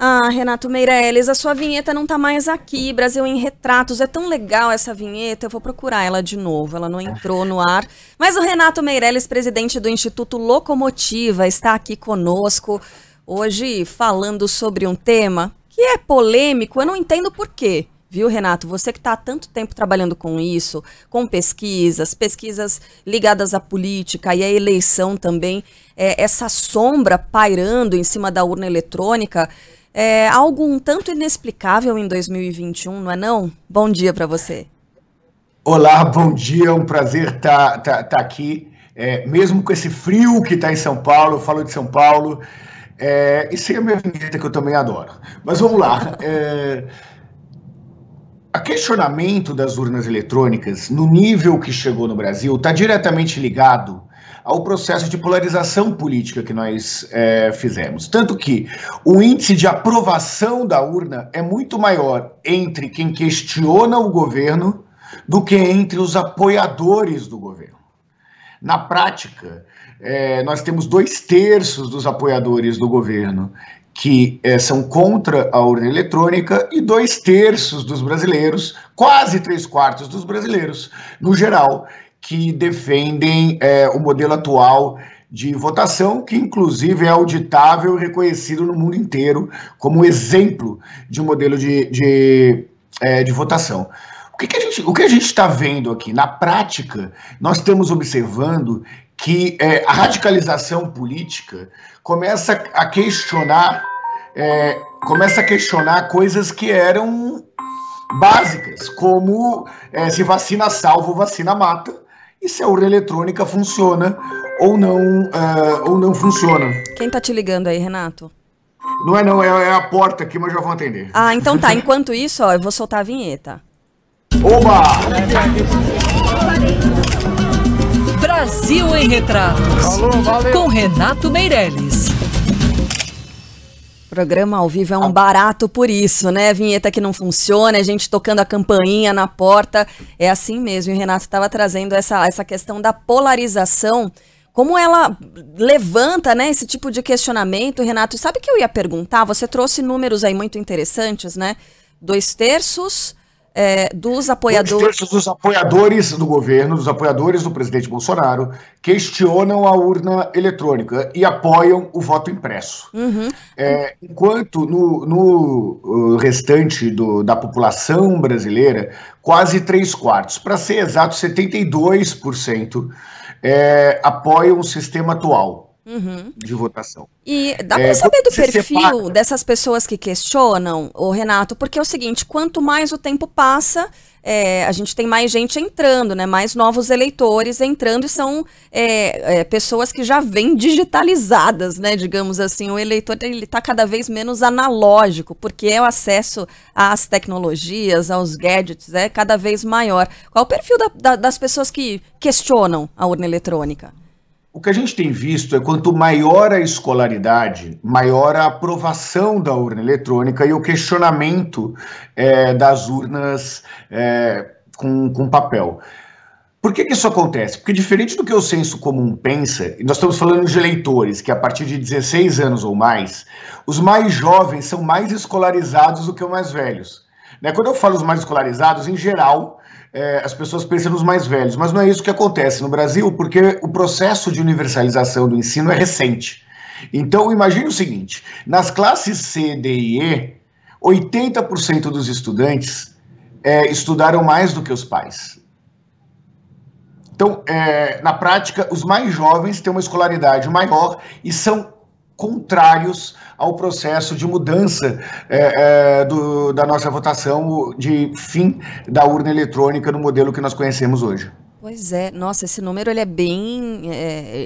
Ah, Renato Meirelles, a sua vinheta não tá mais aqui, Brasil em Retratos, é tão legal essa vinheta, eu vou procurar ela de novo, ela não entrou no ar. Mas o Renato Meirelles, presidente do Instituto Locomotiva, está aqui conosco, hoje falando sobre um tema que é polêmico, eu não entendo por quê. Viu, Renato? Você que está há tanto tempo trabalhando com isso, com pesquisas ligadas à política e à eleição também, essa sombra pairando em cima da urna eletrônica, é algo um tanto inexplicável em 2021, não é não? Bom dia para você. Olá, bom dia, é um prazer estar aqui, mesmo com esse frio que está em São Paulo, eu falo de São Paulo, isso é a minha vinheta que eu também adoro. Mas vamos lá. O questionamento das urnas eletrônicas, no nível que chegou no Brasil, está diretamente ligado ao processo de polarização política que nós fizemos. Tanto que o índice de aprovação da urna é muito maior entre quem questiona o governo do que entre os apoiadores do governo. Na prática, nós temos 2/3 dos apoiadores do governo que são contra a urna eletrônica e 2/3 dos brasileiros, quase 3/4 dos brasileiros, no geral, que defendem o modelo atual de votação, que inclusive é auditável e reconhecido no mundo inteiro como exemplo de modelo de votação. O que a gente está vendo aqui? Na prática, nós estamos observando que a radicalização política começa a questionar coisas que eram básicas, como se vacina salva ou vacina mata, e se a urna eletrônica funciona ou não funciona. Quem tá te ligando aí, Renato? Não, é a porta aqui, mas já vão atender. Ah, então tá. Enquanto isso, ó, eu vou soltar a vinheta. Oba! Brasil em Retratos, com Renato Meirelles. O programa ao vivo é um barato por isso, né? Vinheta que não funciona, a gente tocando a campainha na porta, é assim mesmo. E o Renato estava trazendo essa questão da polarização, como ela levanta, né, esse tipo de questionamento. Renato, sabe o que eu ia perguntar? Você trouxe números aí muito interessantes, né? 2/3 dos apoiadores... 2/3 dos apoiadores do governo, dos apoiadores do presidente Bolsonaro, questionam a urna eletrônica e apoiam o voto impresso. Uhum. Enquanto no restante da população brasileira, quase 3/4, para ser exato, 72% apoiam o sistema atual. Uhum. De votação. E dá para saber do perfil dessas pessoas que questionam, ô Renato, porque é o seguinte, quanto mais o tempo passa, a gente tem mais gente entrando, né? Mais novos eleitores entrando e são pessoas que já vêm digitalizadas, né? Digamos assim, o eleitor ele está cada vez menos analógico, porque o acesso às tecnologias, aos gadgets é cada vez maior. Qual o perfil das pessoas que questionam a urna eletrônica? O que a gente tem visto é quanto maior a escolaridade, maior a aprovação da urna eletrônica e o questionamento das urnas com papel. Por que isso acontece? Porque diferente do que o senso comum pensa, e nós estamos falando de eleitores que a partir de 16 anos ou mais, os mais jovens são mais escolarizados do que os mais velhos. Quando eu falo os mais escolarizados, em geral... as pessoas pensam nos mais velhos, mas não é isso que acontece no Brasil, porque o processo de universalização do ensino é recente. Então, imagine o seguinte, nas classes C, D e E, 80% dos estudantes estudaram mais do que os pais. Então, na prática, os mais jovens têm uma escolaridade maior e são contrários ao processo de mudança da nossa votação, de fim da urna eletrônica no modelo que nós conhecemos hoje. Pois é, nossa, esse número ele é bem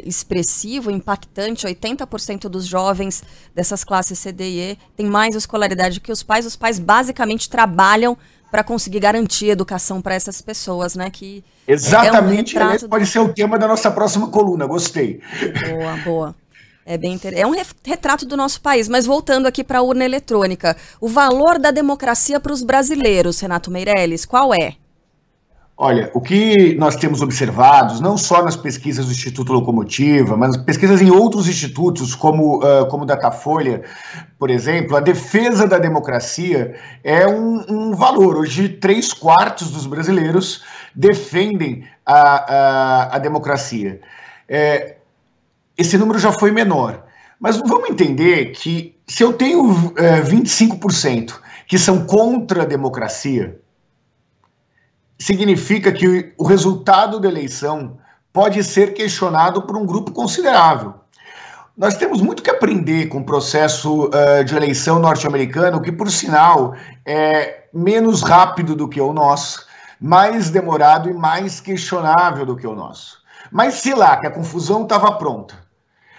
expressivo, impactante. 80% dos jovens dessas classes C, D e E têm mais escolaridade que os pais. Os pais basicamente trabalham para conseguir garantir educação para essas pessoas, né? Que exatamente, pode ser o tema da nossa próxima coluna, gostei. Boa, boa. É um retrato do nosso país, mas voltando aqui para a urna eletrônica, o valor da democracia para os brasileiros, Renato Meirelles, qual é? Olha, o que nós temos observado, não só nas pesquisas do Instituto Locomotiva, mas pesquisas em outros institutos, como o Datafolha, por exemplo, a defesa da democracia é um valor. Hoje, 3/4 dos brasileiros defendem a democracia. Esse número já foi menor. Mas vamos entender que se eu tenho 25% que são contra a democracia, significa que o resultado da eleição pode ser questionado por um grupo considerável. Nós temos muito que aprender com o processo de eleição norte-americano, que, por sinal, é menos rápido do que o nosso, mais demorado e mais questionável do que o nosso. Mas sei lá, que a confusão estava pronta.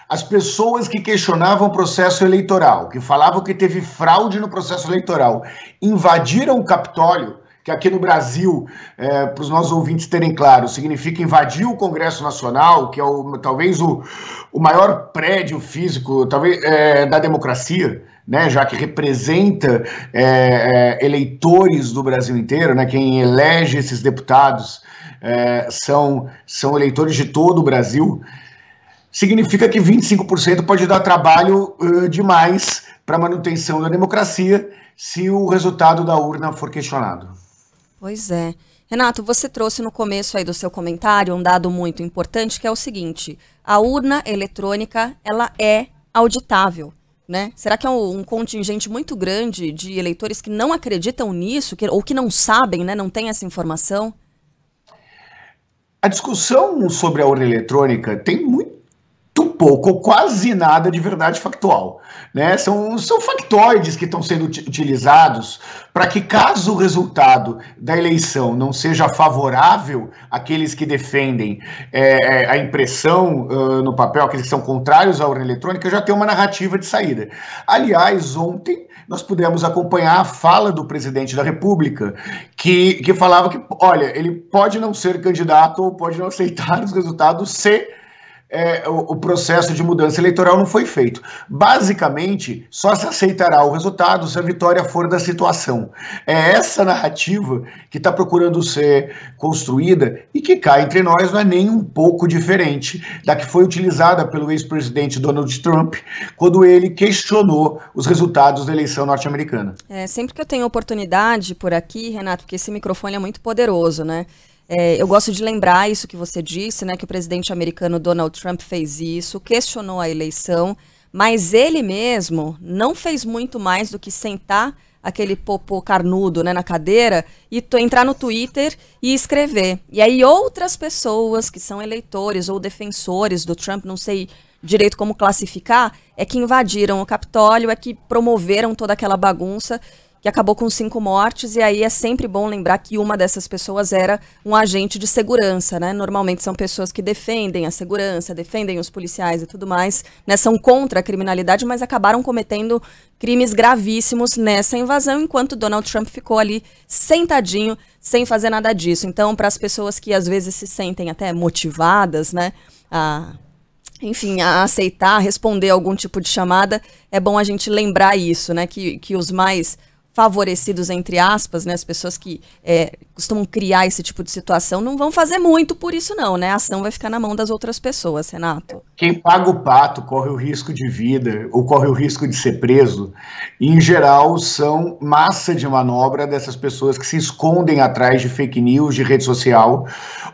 As pessoas que questionavam o processo eleitoral, que falavam que teve fraude no processo eleitoral, invadiram o Capitólio, que aqui no Brasil, para os nossos ouvintes terem claro, significa invadir o Congresso Nacional, que é talvez o maior prédio físico da democracia, né, já que representa eleitores do Brasil inteiro, né, quem elege esses deputados são eleitores de todo o Brasil. Significa que 25% pode dar trabalho demais para a manutenção da democracia se o resultado da urna for questionado. Pois é. Renato, você trouxe no começo aí do seu comentário um dado muito importante, que é o seguinte: a urna eletrônica, ela é auditável, né? Será que é um contingente muito grande de eleitores que não acreditam nisso, ou que não sabem, né, não tem essa informação? A discussão sobre a urna eletrônica tem muito pouco ou quase nada de verdade factual, né? São factoides que estão sendo utilizados para que, caso o resultado da eleição não seja favorável àqueles que defendem a impressão no papel, aqueles que são contrários à urna eletrônica, já tem uma narrativa de saída. Aliás, ontem nós pudemos acompanhar a fala do presidente da República, que falava que, olha, ele pode não ser candidato ou pode não aceitar os resultados se o processo de mudança eleitoral não foi feito. Basicamente, só se aceitará o resultado se a vitória for da situação. É essa narrativa que está procurando ser construída e que, cá entre nós, não é nem um pouco diferente da que foi utilizada pelo ex-presidente Donald Trump quando ele questionou os resultados da eleição norte-americana. Sempre que eu tenho oportunidade por aqui, Renato, porque esse microfone é muito poderoso, né? Eu gosto de lembrar isso que você disse, né, que o presidente americano Donald Trump fez isso, questionou a eleição, mas ele mesmo não fez muito mais do que sentar aquele popô carnudo, né, na cadeira e entrar no Twitter e escrever. E aí outras pessoas que são eleitores ou defensores do Trump, não sei direito como classificar, é que invadiram o Capitólio, é que promoveram toda aquela bagunça que acabou com 5 mortes, e aí é sempre bom lembrar que uma dessas pessoas era um agente de segurança, né? Normalmente são pessoas que defendem a segurança, defendem os policiais e tudo mais, né? São contra a criminalidade, mas acabaram cometendo crimes gravíssimos nessa invasão, enquanto Donald Trump ficou ali sentadinho, sem fazer nada disso. Então, para as pessoas que às vezes se sentem até motivadas, né, enfim, a aceitar, responder algum tipo de chamada, é bom a gente lembrar isso, né, que os mais favorecidos, entre aspas, né, as pessoas que costumam criar esse tipo de situação, não vão fazer muito por isso não, né? A ação vai ficar na mão das outras pessoas, Renato. Quem paga o pato corre o risco de vida ou corre o risco de ser preso, e, em geral, são massa de manobra dessas pessoas que se escondem atrás de fake news, de rede social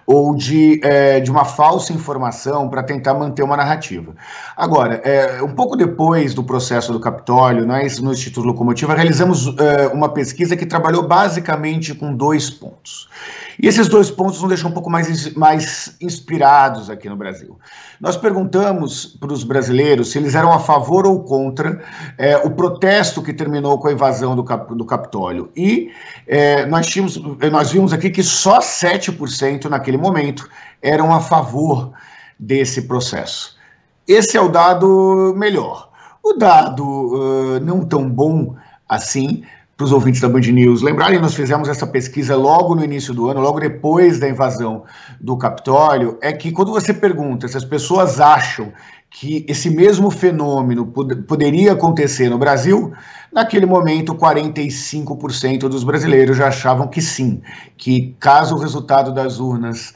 ou de uma falsa informação para tentar manter uma narrativa. Agora, um pouco depois do processo do Capitólio, nós no Instituto Locomotiva realizamos uma pesquisa que trabalhou basicamente com 2 pontos. E esses 2 pontos nos deixam um pouco mais inspirados aqui no Brasil. Nós perguntamos para os brasileiros se eles eram a favor ou contra o protesto que terminou com a invasão do Capitólio. E nós vimos aqui que só 7% naquele momento eram a favor desse processo. Esse é o dado melhor. O dado não tão bom assim, para os ouvintes da Band News lembrarem, nós fizemos essa pesquisa logo no início do ano, logo depois da invasão do Capitólio, é que quando você pergunta se as pessoas acham que esse mesmo fenômeno poderia acontecer no Brasil, Naquele momento, 45% dos brasileiros já achavam que sim, que caso o resultado das urnas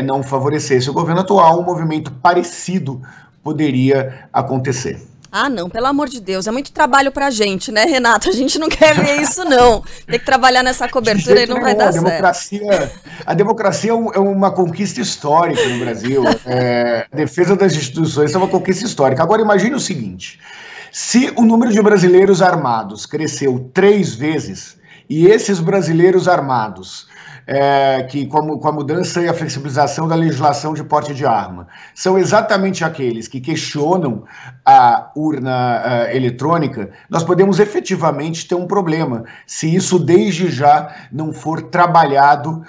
não favorecesse o governo atual, um movimento parecido poderia acontecer. Ah, não, pelo amor de Deus, é muito trabalho pra gente, né, Renato? A gente não quer ver isso, não. Tem que trabalhar nessa cobertura e não vai dar certo. A democracia é uma conquista histórica no Brasil. A defesa das instituições é uma conquista histórica. Agora, imagine o seguinte, se o número de brasileiros armados cresceu 3 vezes, e esses brasileiros armados, que com a mudança e a flexibilização da legislação de porte de arma, são exatamente aqueles que questionam a urna eletrônica, nós podemos efetivamente ter um problema, se isso desde já não for trabalhado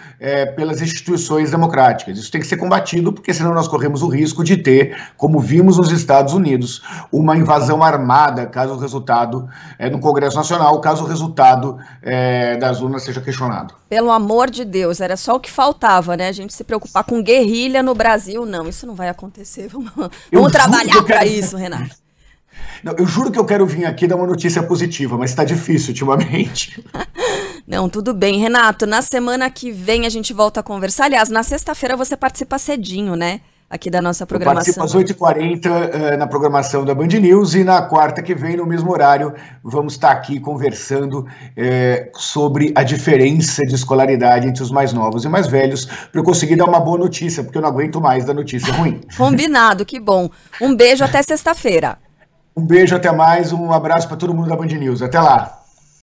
pelas instituições democráticas. Isso tem que ser combatido, porque senão nós corremos o risco de ter, como vimos nos Estados Unidos, uma invasão armada, caso o resultado, no Congresso Nacional, caso o resultado das urnas seja questionado. Pelo amor de Deus, era só o que faltava, né? A gente se preocupar com guerrilha no Brasil. Não, isso não vai acontecer. Vamos trabalhar para isso, Renato. Não, eu juro que eu quero vir aqui dar uma notícia positiva, mas está difícil ultimamente. Não, tudo bem. Renato, na semana que vem a gente volta a conversar. Aliás, na sexta-feira você participa cedinho, né? Aqui da nossa programação. Eu participo às 8h40 na programação da Band News, e na quarta que vem, no mesmo horário, vamos estar aqui conversando sobre a diferença de escolaridade entre os mais novos e mais velhos, para eu conseguir dar uma boa notícia, porque eu não aguento mais da notícia ruim. Combinado, que bom. Um beijo, até sexta-feira. Um beijo, até mais, um abraço para todo mundo da Band News. Até lá.